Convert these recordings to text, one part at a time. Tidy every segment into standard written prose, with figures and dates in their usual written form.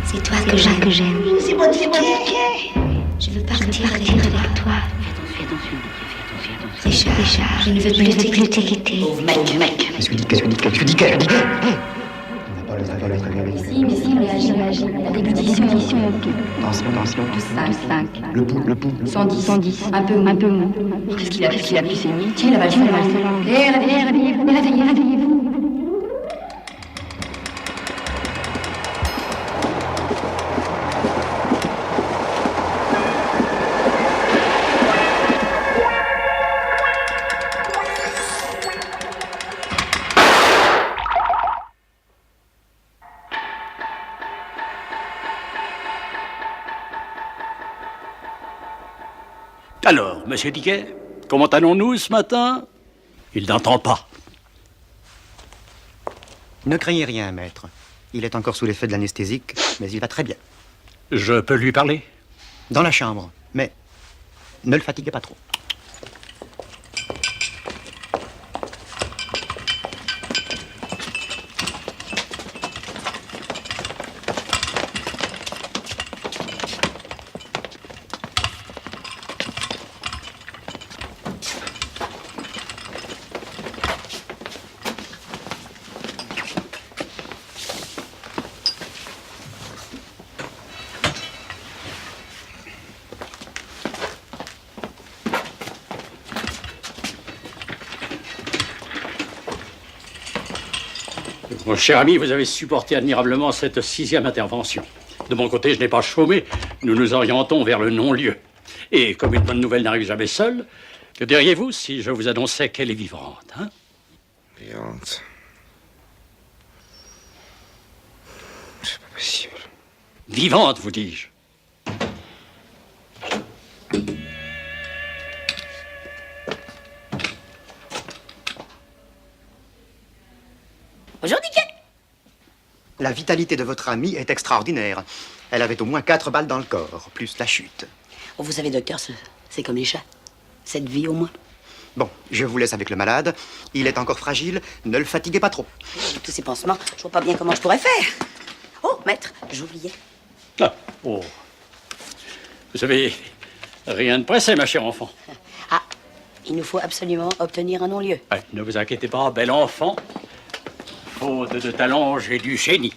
c'est toi que j'aime. C'est mon ticket. Je veux partir avec toi. Fais attention. Richard, je ne veux plus te quitter. Pauvre mec. Qu'est-ce que tu dis Mais si, réagis. La déglutition est ok. Attention. 5. Le pouls. 110. Un peu moins. Qu'est-ce qu'il a pu saigner? Tiens, la valse. Réveillez-vous. Alors, monsieur Diquet, comment allons-nous ce matin? Il n'entend pas. Ne craignez rien, maître. Il est encore sous l'effet de l'anesthésique, mais il va très bien. Je peux lui parler? Dans la chambre, mais ne le fatiguez pas trop. Mon cher ami, vous avez supporté admirablement cette 6e intervention. De mon côté, je n'ai pas chômé. Nous nous orientons vers le non-lieu. Et comme une bonne nouvelle n'arrive jamais seule, que diriez-vous si je vous annonçais qu'elle est vivante, hein? Vivante. C'est pas possible. Vivante, vous dis-je. Bonjour, Diquet. La vitalité de votre amie est extraordinaire. Elle avait au moins 4 balles dans le corps, plus la chute. Oh, vous savez, docteur, c'est comme les chats. Cette vie, au moins. Bon, je vous laisse avec le malade. Il est encore fragile. Ne le fatiguez pas trop. Avec tous ces pansements, je vois pas bien comment je pourrais faire. Oh, maître, j'oubliais. Ah, oh. Vous savez, rien de pressé, ma chère enfant. Ah, il nous faut absolument obtenir un non-lieu. Ouais, ne vous inquiétez pas, bel enfant. Faute de talent, j'ai du génie.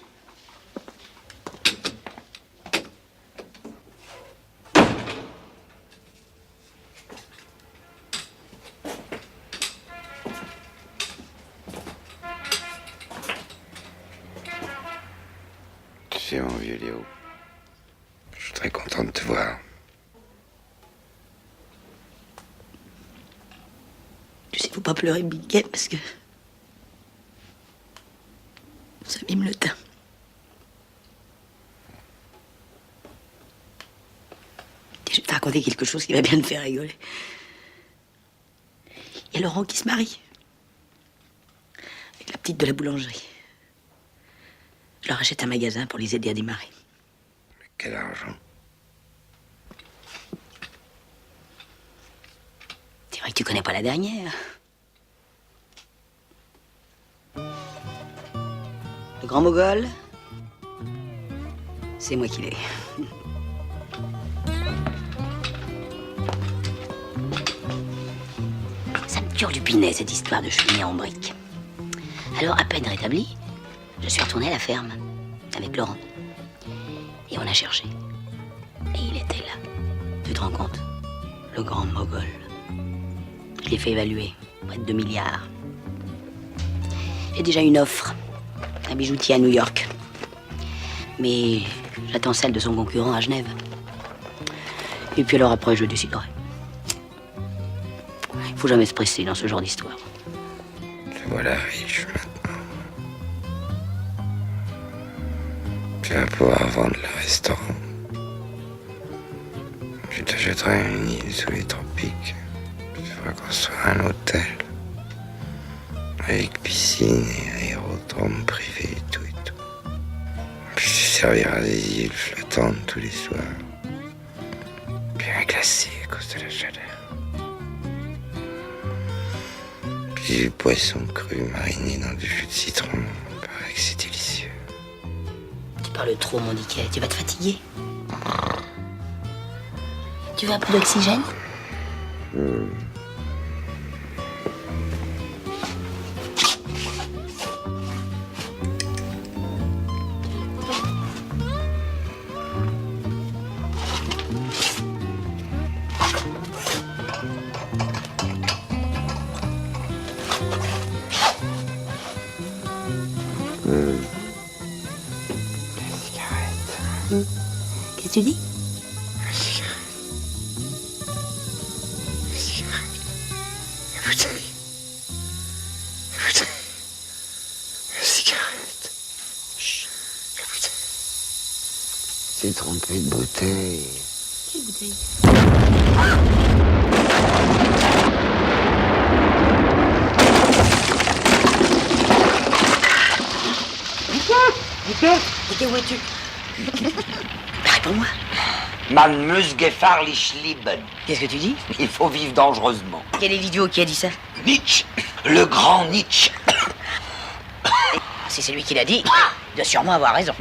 Tu sais, mon vieux Léo, je suis très content de te voir. Tu sais, faut pas pleurer, Biquet, parce que... ça mime le teint. Je vais te raconter quelque chose qui va bien te faire rigoler. Il y a Laurent qui se marie. Avec la petite de la boulangerie. Je leur achète un magasin pour les aider à démarrer. Mais quel argent? C'est vrai que tu connais pas la dernière. Le grand mogol, c'est moi qui l'ai. Ça me turlupinait, cette histoire de cheminée en briques. Alors, à peine rétabli, je suis retourné à la ferme, avec Laurent. Et on a cherché. Et il était là. Tu te rends compte? Le grand mogol. Je l'ai fait évaluer, près de 2 milliards. J'ai déjà une offre. Un bijoutier à New York. Mais j'attends celle de son concurrent à Genève. Et puis alors après, je déciderai. Il faut jamais se presser dans ce genre d'histoire. Te voilà riche maintenant. Tu vas pouvoir vendre le restaurant. Je t'achèterai une île sous les tropiques. Tu feras construire un hôtel. Avec piscine et aérodrome privé et tout. Puis tu serviras des îles flottantes tous les soirs. Bien glacées à cause de la chaleur. Puis du poisson cru mariné dans du jus de citron. Il paraît que c'est délicieux. Tu parles trop, mon Dickey. Tu vas te fatiguer. Tu veux un peu d'oxygène? Qu'est-ce que tu dis? T'es trompé de bouteille. Quelle bouteille? Dickey, où es-tu? Réponds-moi. Man muss gefahrlich leben. Qu'est-ce que tu dis? Il faut vivre dangereusement. Quel est l'idiot qui a dit ça? Nietzsche, le grand Nietzsche. Si c'est lui qui l'a dit, il doit sûrement avoir raison.